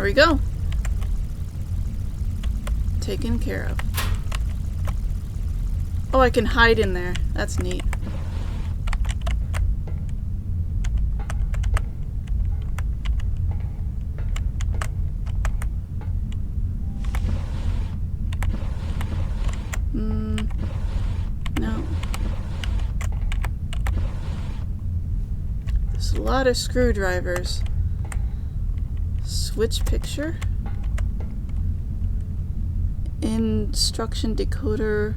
There we go. Taken care of. Oh, I can hide in there. That's neat. No. There's a lot of screwdrivers. Switch picture. Instruction decoder.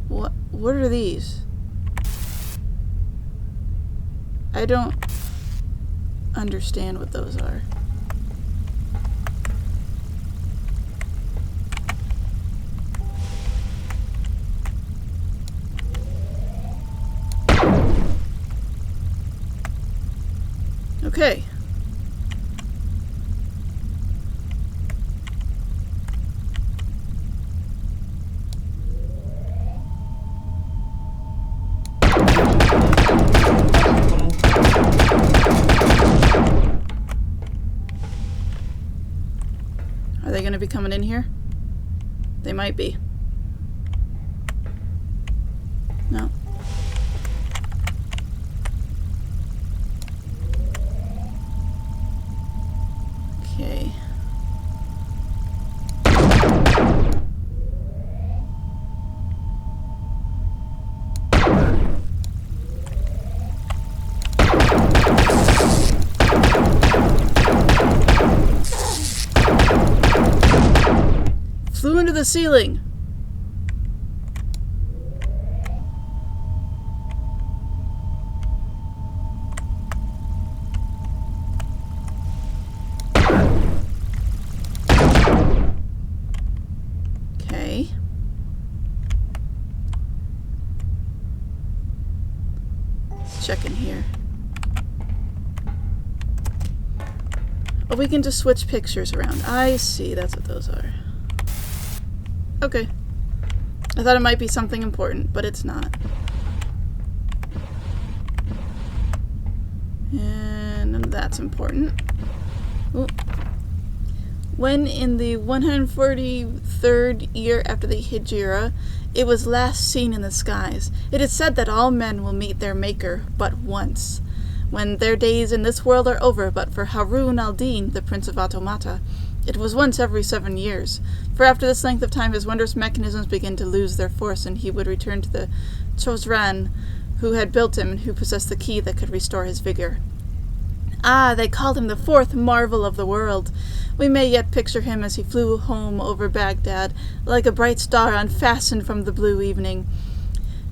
What are these? I don't understand what those are. Okay. Are they going to be coming in here? They might be. No. Okay. Flew into the ceiling. Okay. Let's check in here. Oh, we can just switch pictures around. I see, that's what those are. Okay. I thought it might be something important, but it's not. And none of that's important. Ooh. When in the 143rd year after the Hijra, it was last seen in the skies, it is said that all men will meet their Maker but once, when their days in this world are over. But for Harun al-Din, the Prince of Automata, it was once every 7 years. For after this length of time, his wondrous mechanisms began to lose their force, and he would return to the Chosran, who had built him and who possessed the key that could restore his vigor. Ah, they called him the fourth marvel of the world. We may yet picture him as he flew home over Baghdad, like a bright star unfastened from the blue evening.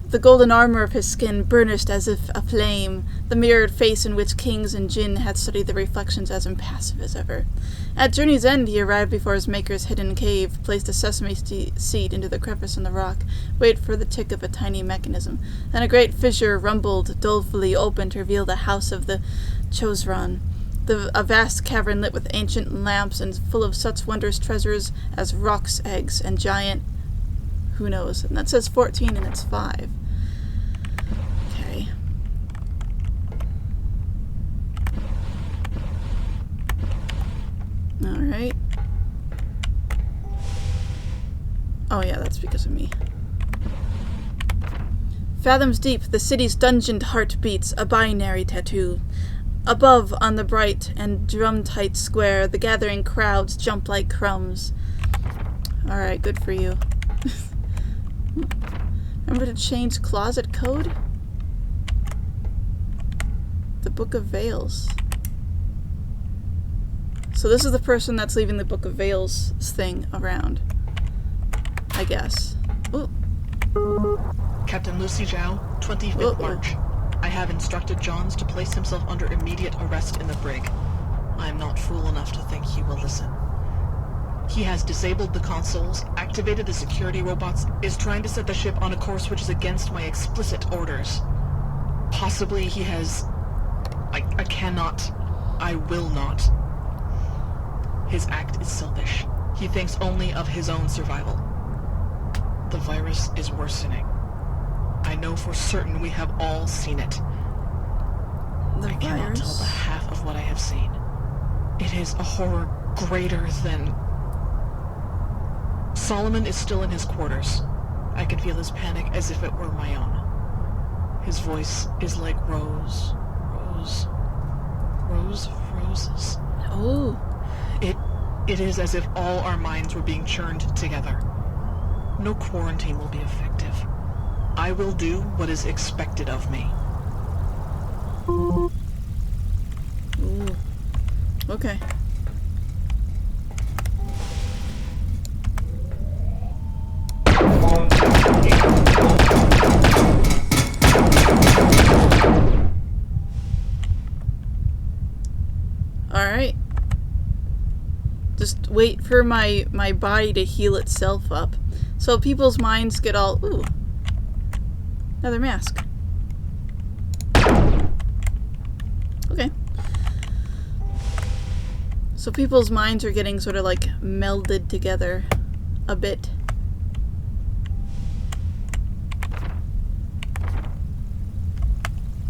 The golden armor of his skin burnished as if aflame, the mirrored face in which kings and jinn had studied the reflections as impassive as ever. At journey's end he arrived before his maker's hidden cave, placed a sesame seed into the crevice in the rock, waited for the tick of a tiny mechanism. Then a great fissure rumbled, dolefully opened to reveal the house of the Chosran, a vast cavern lit with ancient lamps and full of such wondrous treasures as roc's eggs and giant... who knows? And that says 14 and it's 5. Okay. Alright. Oh yeah, that's because of me. Fathoms deep, the city's dungeoned heart beats, a binary tattoo. Above, on the bright and drum-tight square, the gathering crowds jump like crumbs. Alright, good for you. Remember to change closet code? The Book of Veils. So this is the person that's leaving the Book of Veils thing around. I guess. Ooh. Captain Lucy Zhao, 25th March. I have instructed Johns to place himself under immediate arrest in the brig. I am not fool enough to think he will listen. He has disabled the consoles, activated the security robots, is trying to set the ship on a course which is against my explicit orders. Possibly he has... I cannot. I will not. His act is selfish. He thinks only of his own survival. The virus is worsening. I know for certain we have all seen it. I cannot tell the half of what I have seen. It is a horror greater than... Solomon is still in his quarters. I can feel his panic as if it were my own. His voice is like rose of roses. Oh. It is as if all our minds were being churned together. No quarantine will be effective. I will do what is expected of me. Ooh. Okay. Alright. Just wait for my body to heal itself up. So people's minds get all... Ooh. Another mask. Okay. So people's minds are getting sort of like melded together a bit.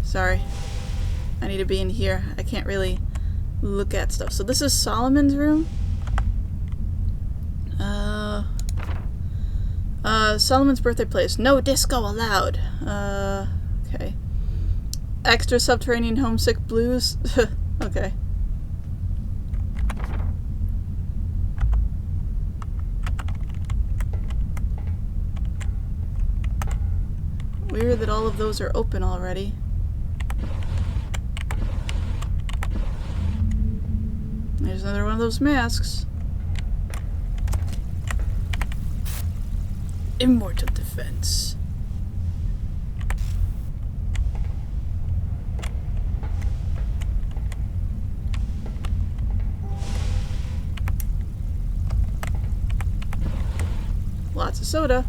Sorry. I need to be in here. I can't really look at stuff. So this is Solomon's room? Solomon's birthday place. No disco allowed. Okay. Extra subterranean homesick blues? Okay. Weird that all of those are open already. There's another one of those masks. Immortal defense. Lots of soda.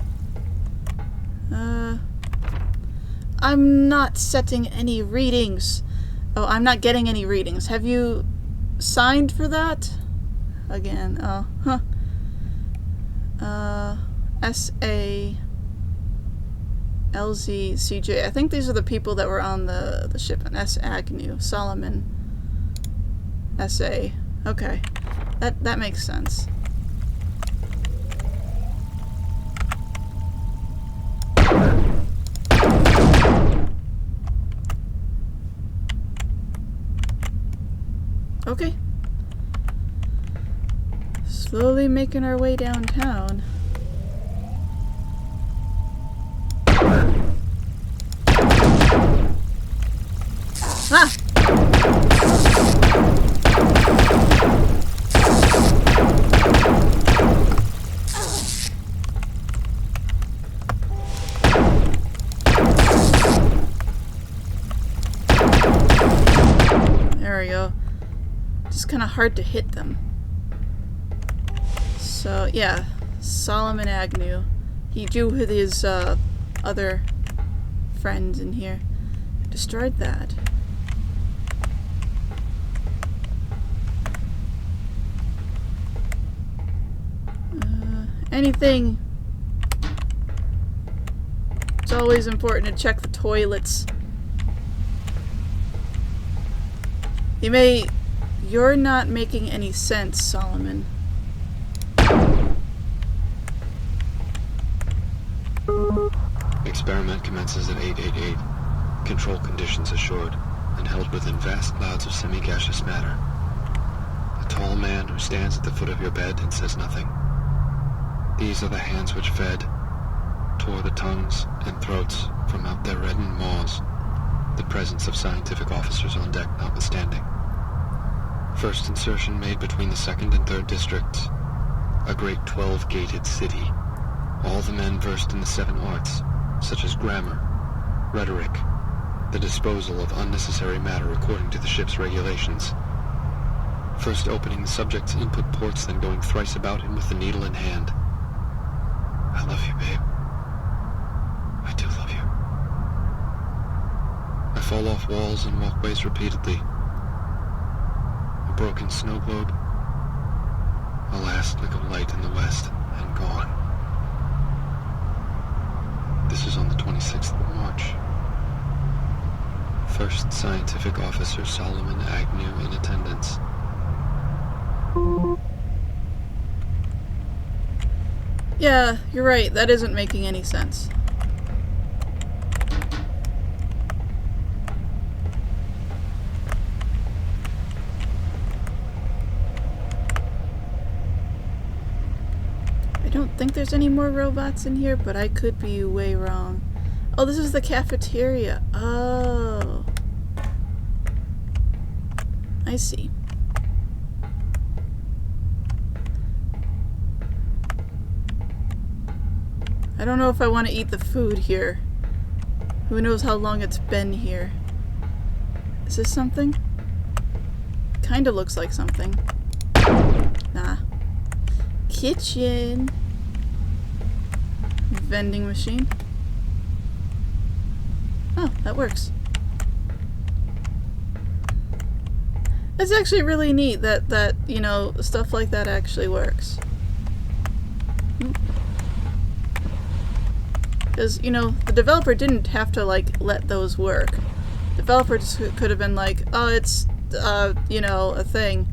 I'm not setting any readings. Oh, I'm not getting any readings. Have you signed for that? Again, oh, huh. S.A. L.Z. C.J. I think these are the people that were on the ship. And S. Agnew. Solomon. S.A. Okay. That makes sense. Okay. Slowly making our way downtown. Ah! There we go. Just kind of hard to hit them. So, yeah. Solomon Agnew. He drew with his other friends in here. Destroyed that. Anything. It's always important to check the toilets. You're not making any sense, Solomon. Experiment commences at 888. Control conditions assured, and held within vast clouds of semi-gaseous matter. A tall man who stands at the foot of your bed and says nothing. These are the hands which fed, tore the tongues and throats from out their reddened maws, the presence of scientific officers on deck notwithstanding. First insertion made between the 2nd and 3rd districts, a great 12-gated city. All the men versed in the 7 arts, such as grammar, rhetoric, the disposal of unnecessary matter according to the ship's regulations. First opening the subject's input ports, then going thrice about him with the needle in hand. I love you, babe. I do love you. I fall off walls and walkways repeatedly. A broken snow globe. A last lick of light in the west, and gone. This is on the 26th of March. First Scientific Officer Solomon Agnew in attendance. Yeah, you're right. That isn't making any sense. I don't think there's any more robots in here, but I could be way wrong. Oh, this is the cafeteria. Oh. I see. I don't know if I want to eat the food here. Who knows how long it's been here. Is this something? Kinda looks like something. Nah. Kitchen. Vending machine. Oh, that works. It's actually really neat that you know, stuff like that actually works. Because, you know, the developer didn't have to, like, let those work. The developer just could have been like, oh, it's, you know, a thing.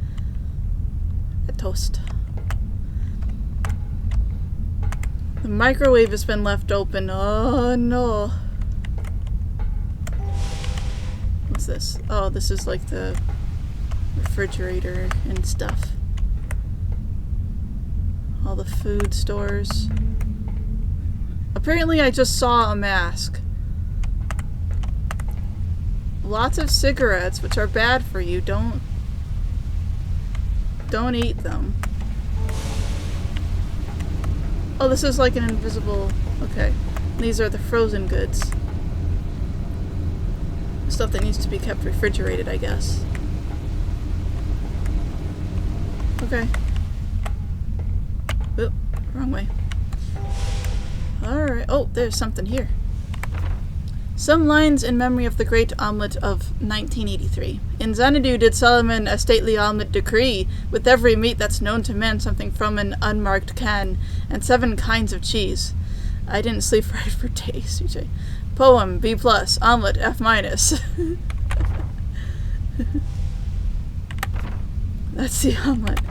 A toast. The microwave has been left open. Oh, no. What's this? Oh, this is like the refrigerator and stuff. All the food stores. Apparently I just saw a mask. Lots of cigarettes, which are bad for you. Don't eat them. Oh, this is like an invisible... Okay. These are the frozen goods. Stuff that needs to be kept refrigerated, I guess. Okay. Oop, wrong way. Alright. Oh, there's something here. Some lines in memory of the great omelette of 1983. In Xanadu did Solomon a stately omelette decree, with every meat that's known to man something from an unmarked can, and 7 kinds of cheese. I didn't sleep right for days, CJ. Poem, B+, omelette, F-. That's the omelette.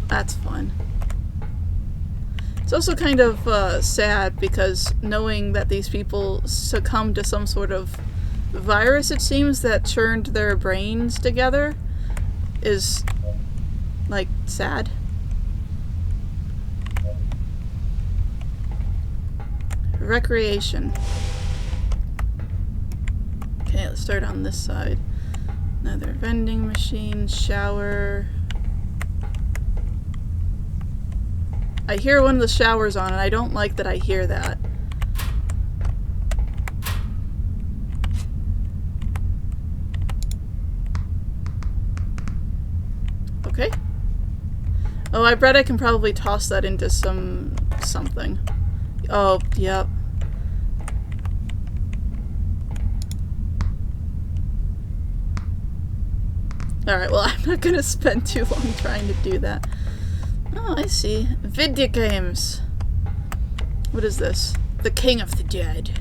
That's fun. It's also kind of sad because knowing that these people succumbed to some sort of virus, it seems, that churned their brains together is, like, sad. Recreation. Okay, let's start on this side. Another vending machine, shower. I hear one of the showers on, and I don't like that I hear that. Okay. Oh, I bet I can probably toss that into something. Oh, yep. Alright, well, I'm not gonna spend too long trying to do that. Oh, I see. Video games. What is this? The King of the Dead.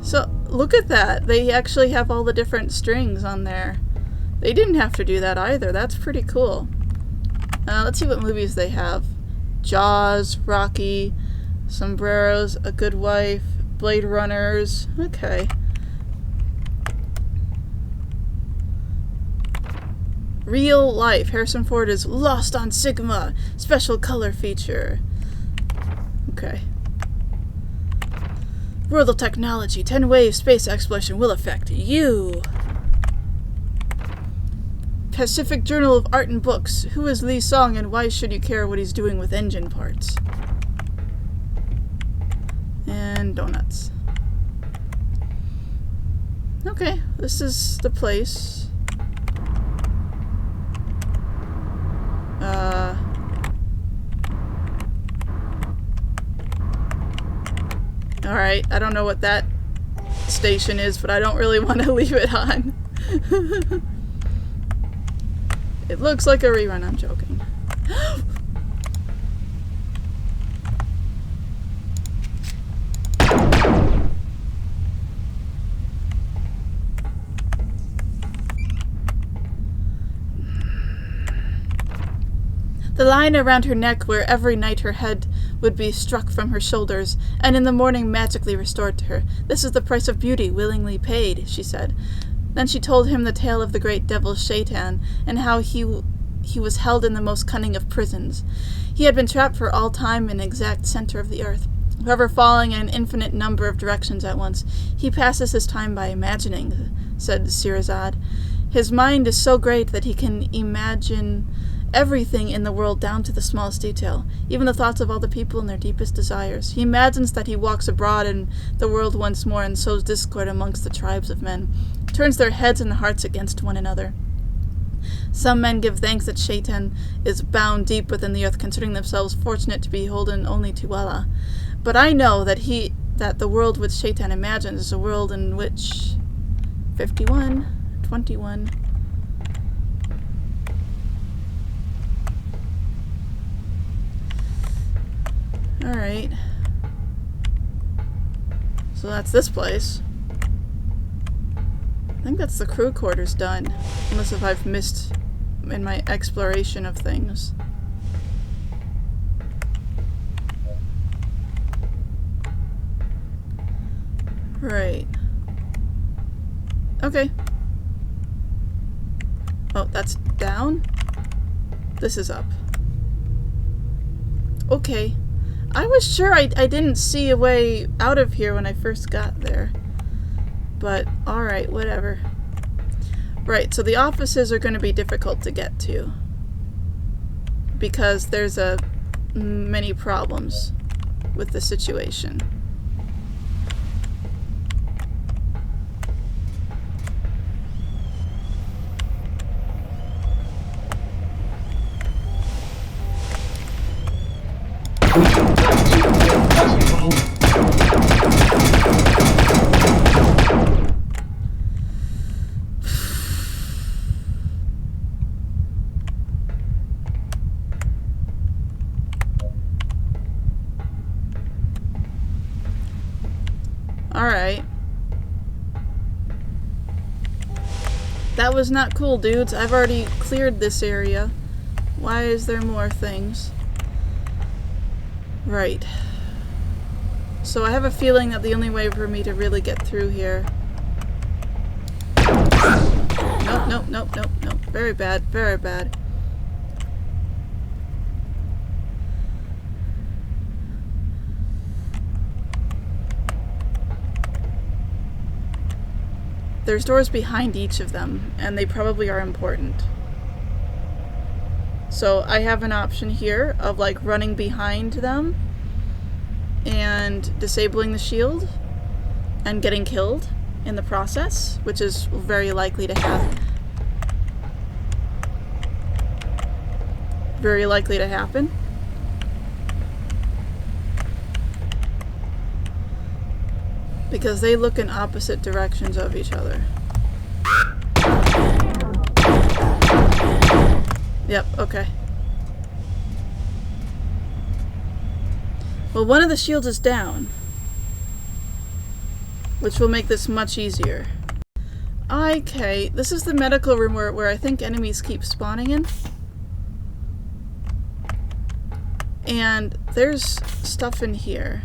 So, look at that. They actually have all the different strings on there. They didn't have to do that either. That's pretty cool. Let's see what movies they have. Jaws, Rocky, Sombreros, A Good Wife, Blade Runners. Okay. Real life. Harrison Ford is Lost on Sigma. Special color feature. Okay. World of Technology. 10-wave space exploration will affect you. Pacific Journal of Art and Books. Who is Lee Song and why should you care what he's doing with engine parts? And donuts. Okay, this is the place. Alright, I don't know what that station is, but I don't really want to leave it on. It looks like a rerun, I'm joking. the line around her neck where every night her head would be struck from her shoulders, and in the morning magically restored to her. "This is the price of beauty, willingly paid," she said. Then she told him the tale of the great devil Shaitan, and how he was held in the most cunning of prisons. He had been trapped for all time in the exact center of the earth, forever falling in an infinite number of directions at once. "He passes his time by imagining," said Sirazad. "His mind is so great that he can imagine everything in the world down to the smallest detail, even the thoughts of all the people and their deepest desires. He imagines that he walks abroad in the world once more and sows discord amongst the tribes of men, turns their heads and hearts against one another. Some men give thanks that Shaitan is bound deep within the earth, considering themselves fortunate to be beholden only to Allah. But I know that the world which Shaitan imagines is a world in which 21. Alright. So that's this place. I think that's the crew quarters done. Unless if I've missed in my exploration of things. Right. Okay. Oh, that's down? This is up. Okay. I was sure I didn't see a way out of here when I first got there. But, alright, whatever. Right, so the offices are going to be difficult to get to. Because there's many problems with the situation. Alright. That was not cool, dudes. I've already cleared this area. Why is there more things? Right. So I have a feeling that the only way for me to really get through here... Nope. Very bad, very bad. There's doors behind each of them, and they probably are important. So I have an option here of like running behind them and disabling the shield and getting killed in the process, which is very likely to happen. Very likely to happen. Because they look in opposite directions of each other. Yep, okay. Well, one of the shields is down, which will make this much easier. Okay, this is the medical room where I think enemies keep spawning in. And there's stuff in here.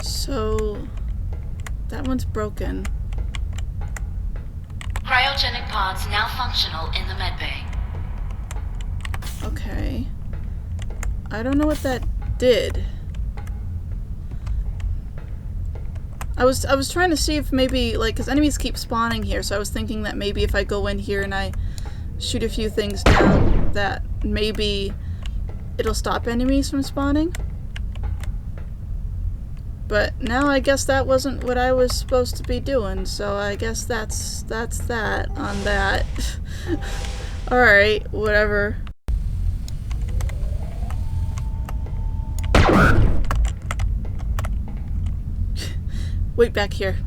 So, that one's broken. Cryogenic pods now functional in the medbay. Okay. I don't know what that did. I was trying to see if maybe, like, because enemies keep spawning here, so I was thinking that maybe if I go in here and I shoot a few things down, that maybe it'll stop enemies from spawning. But now I guess that wasn't what I was supposed to be doing, so I guess that's that on that. Alright, whatever. Wait back here.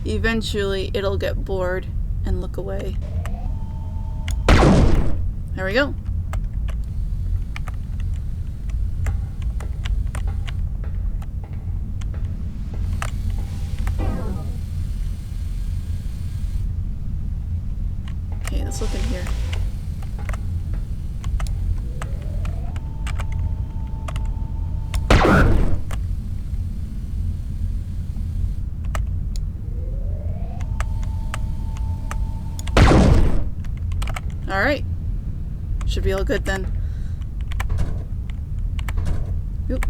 eventually it'll get bored and look away. There we go. Okay, let's look in here. Alright. Should be all good then. Oop.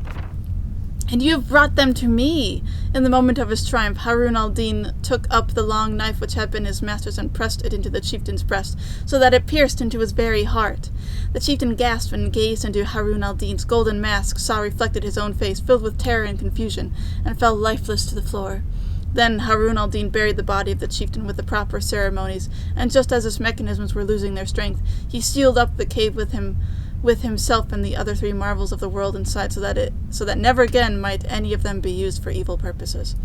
And you have brought them to me! In the moment of his triumph, Harun al-Din took up the long knife which had been his master's and pressed it into the chieftain's breast, so that it pierced into his very heart. The chieftain gasped and gazed into Harun al-Din's golden mask, saw reflected his own face, filled with terror and confusion, and fell lifeless to the floor. Then Harun al-Din buried the body of the chieftain with the proper ceremonies, and just as his mechanisms were losing their strength, he sealed up the cave with himself and the other 3 marvels of the world inside, so that never again might any of them be used for evil purposes.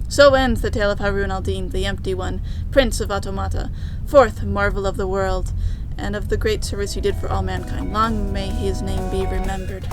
So ends the tale of Harun al-Din, the Empty One, Prince of Automata, 4th marvel of the world, and of the great service he did for all mankind. Long may his name be remembered.